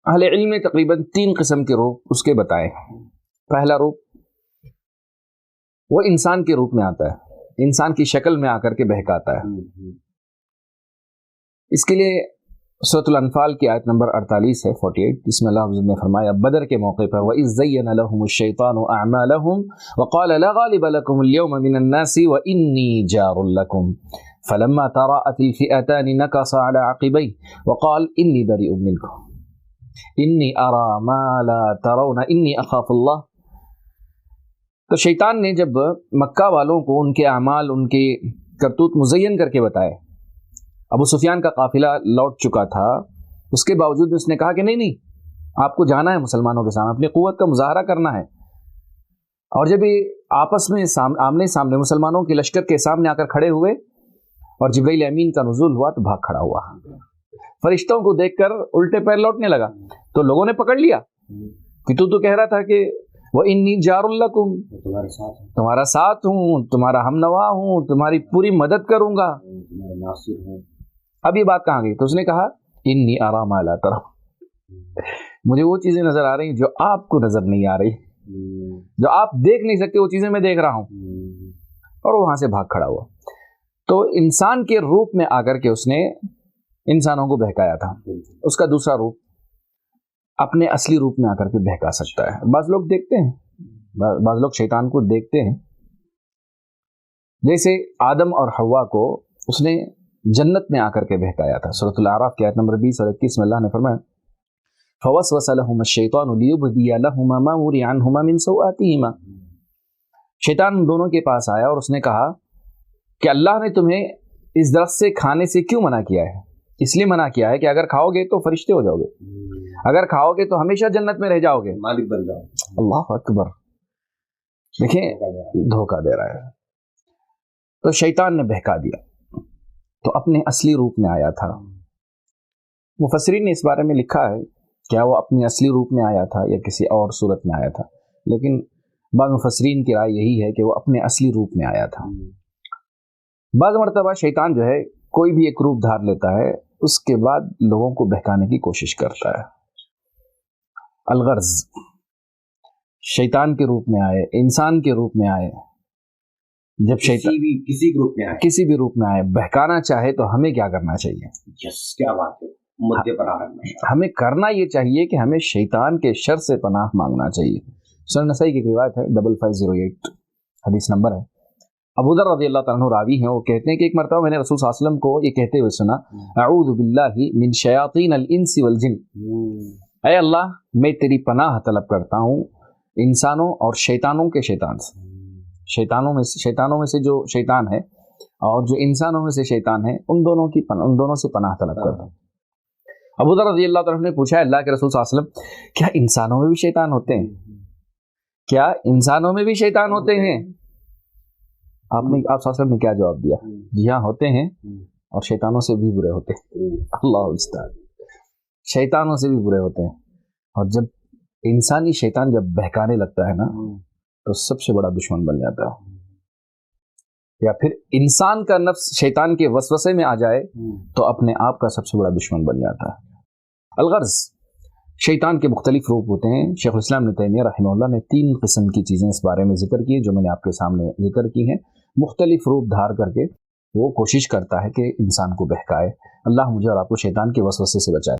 اہل علم نے تقریباً 3 قسم کے روپ اس کے بتائے. پہلا روپ وہ انسان کے روپ میں آتا ہے, انسان کی شکل میں آ کر کے بہکاتا ہے. اس کے لیے سورۃ الانفال کی آیت نمبر 48 ہے 48, جس میں اللہ عز و جل نے فرمایا بدر کے موقع پر وَإِذْ زَيَّنَ لَهُمُ الشَّيْطَانُ أَعْمَالَهُمْ وَقَالَ لَا غَالِبَ لَكُمُ الْيَوْمَ مِنَ النَّاسِ وَإِنِّي جَارٌ لَكُمْ فَلَمَّا تَرَاءَتِ الْفِئَتَانِ نَكَصَ عَلَى عَقِبَيْهِ وَقَالَ إِنِّي بَرِيءٌ مِّنكُمْ إِنِّي أَرَى مَا لَا تَرَوْنَ إِنِّي أَخَافُ اللَّهَ. تو شیطان نے جب مکہ والوں کو ان کے اعمال, ان کے کرتوت مزین کر کے بتائے, ابو سفیان کا قافلہ لوٹ چکا تھا, اس کے باوجود اس نے کہا کہ نہیں آپ کو جانا ہے مسلمانوں کے سامنے, اپنی قوت کا مظاہرہ کرنا ہے. اور جب یہ آپس میں آمنے سامنے مسلمانوں کے لشکر کے سامنے آ کر کھڑے ہوئے اور جبرائیل امین کا نزول ہوا تو بھاگ کھڑا ہوا. فرشتوں کو دیکھ کر الٹے پیر لوٹنے لگا, تو لوگوں نے پکڑ لیا کہ تو کہہ رہا تھا کہ وَإِنِّي جَارٌ لَكُمْ, تمہارا ساتھ ہوں, تمہارا ہم نوا ہوں, تمہاری پوری مدد کروں گا, تمہارا ناصر ہوں. اب یہ بات کہاں گئی؟ تو اس نے کہا انی ارا ما لا ترون, مجھے وہ چیزیں نظر آ رہی جو آپ کو نظر نہیں آ رہی, جو آپ دیکھ نہیں سکتے وہ چیزیں میں دیکھ رہا ہوں. اور وہ وہاں سے بھاگ کھڑا ہوا. تو انسان کے روپ میں آ کر کے اس نے انسانوں کو بہکایا تھا. اس کا دوسرا روپ اپنے اصلی روپ میں آ کر کے بہکا سکتا ہے. بعض لوگ دیکھتے ہیں, بعض لوگ شیطان کو دیکھتے ہیں. جیسے آدم اور حوا کو اس نے جنت میں آ کر کے بہکایا تھا. سورۃ الاعراف کی آیت نمبر 20 اور 21 میں اللہ نے فرمایا فَوَسْوَسَ لَهُمَا الشَّيْطَانُ لِيُبْدِيَ لَهُمَا مَا وُرِيَ عَنْهُمَا مِنْ سَوْآتِهِمَا. شیطان دونوں کے پاس آیا اور اس نے کہا کہ اللہ نے تمہیں اس درخت سے کھانے سے کیوں منع کیا ہے؟ اس لیے منع کیا ہے کہ اگر کھاؤ گے تو فرشتے ہو جاؤ گے, اگر کھاؤ گے تو ہمیشہ جنت میں رہ جاؤ گے, مالک بن جاؤ. اللہ اکبر. دیکھیں دھوکہ دے رہا ہے. تو شیطان نے بہکا دیا, تو اپنے اصلی روپ میں آیا تھا. مفسرین نے اس بارے میں لکھا ہے کیا وہ اپنے اصلی روپ میں آیا تھا یا کسی اور صورت میں آیا تھا, لیکن بعض مفسرین کی رائے یہی ہے کہ وہ اپنے اصلی روپ میں آیا تھا. بعض مرتبہ شیطان جو ہے کوئی بھی ایک روپ دھار لیتا ہے, اس کے بعد لوگوں کو بہکانے کی کوشش کرتا ہے. الغرض شیطان کے روپ میں آئے, انسان کے روپ میں آئے, جب شیطان کسی بھی روپ میں آئے بہکانا چاہے تو ہمیں کیا کرنا چاہیے؟ کیا بات ہے, مدے پر آ رہا ہے. ہمیں کرنا یہ چاہیے کہ ہمیں شیطان کے شر سے پناہ مانگنا چاہیے. سنن نسائی کی روایت ہے 5508 حدیث نمبر ہے. ابو ذر رضی اللہ تعالیٰ عنہ راوی ہیں, وہ کہتے ہیں کہ ایک مرتبہ میں نے رسول صلی اللہ علیہ وسلم کو یہ کہتے ہوئے سنا اعوذ باللہ من شیاطین الانس والجن, اے اللہ میں تیری پناہ طلب کرتا ہوں انسانوں اور شیطانوں کے شیطان سے. شیطانوں میں سے جو شیطان ہے اور جو انسانوں میں سے شیطان ہے, ان دونوں سے پناہ طلب کرتا ہوں. ابو ذر رضی اللہ تعالیٰ نے پوچھا اللہ کے رسول صلی اللہ علیہ وسلم کیا انسانوں میں بھی شیطان ہوتے ہیں؟ کیا انسانوں میں بھی شیطان ہوتے ہیں؟ آپ صلی اللہ علیہ وسلم نے کیا جواب دیا؟ جی ہاں ہوتے ہیں, اور شیطانوں سے بھی برے ہوتے ہیں. اللہ استاد, شیطانوں سے بھی برے ہوتے ہیں. اور جب انسانی شیطان جب بہکانے لگتا ہے نا تو سب سے بڑا دشمن بن جاتا ہے. یا پھر انسان کا نفس شیطان کے وسوسے میں آ جائے تو اپنے آپ کا سب سے بڑا دشمن بن جاتا ہے. الغرض شیطان کے مختلف روپ ہوتے ہیں. شیخ الاسلام ابن تیمیہ رحمہ اللہ نے 3 قسم کی چیزیں اس بارے میں ذکر کی جو میں نے آپ کے سامنے ذکر کی ہیں. مختلف روپ دھار کر کے وہ کوشش کرتا ہے کہ انسان کو بہکائے. اللہ مجھے اور آپ کو شیطان کے وسوسے سے بچائے.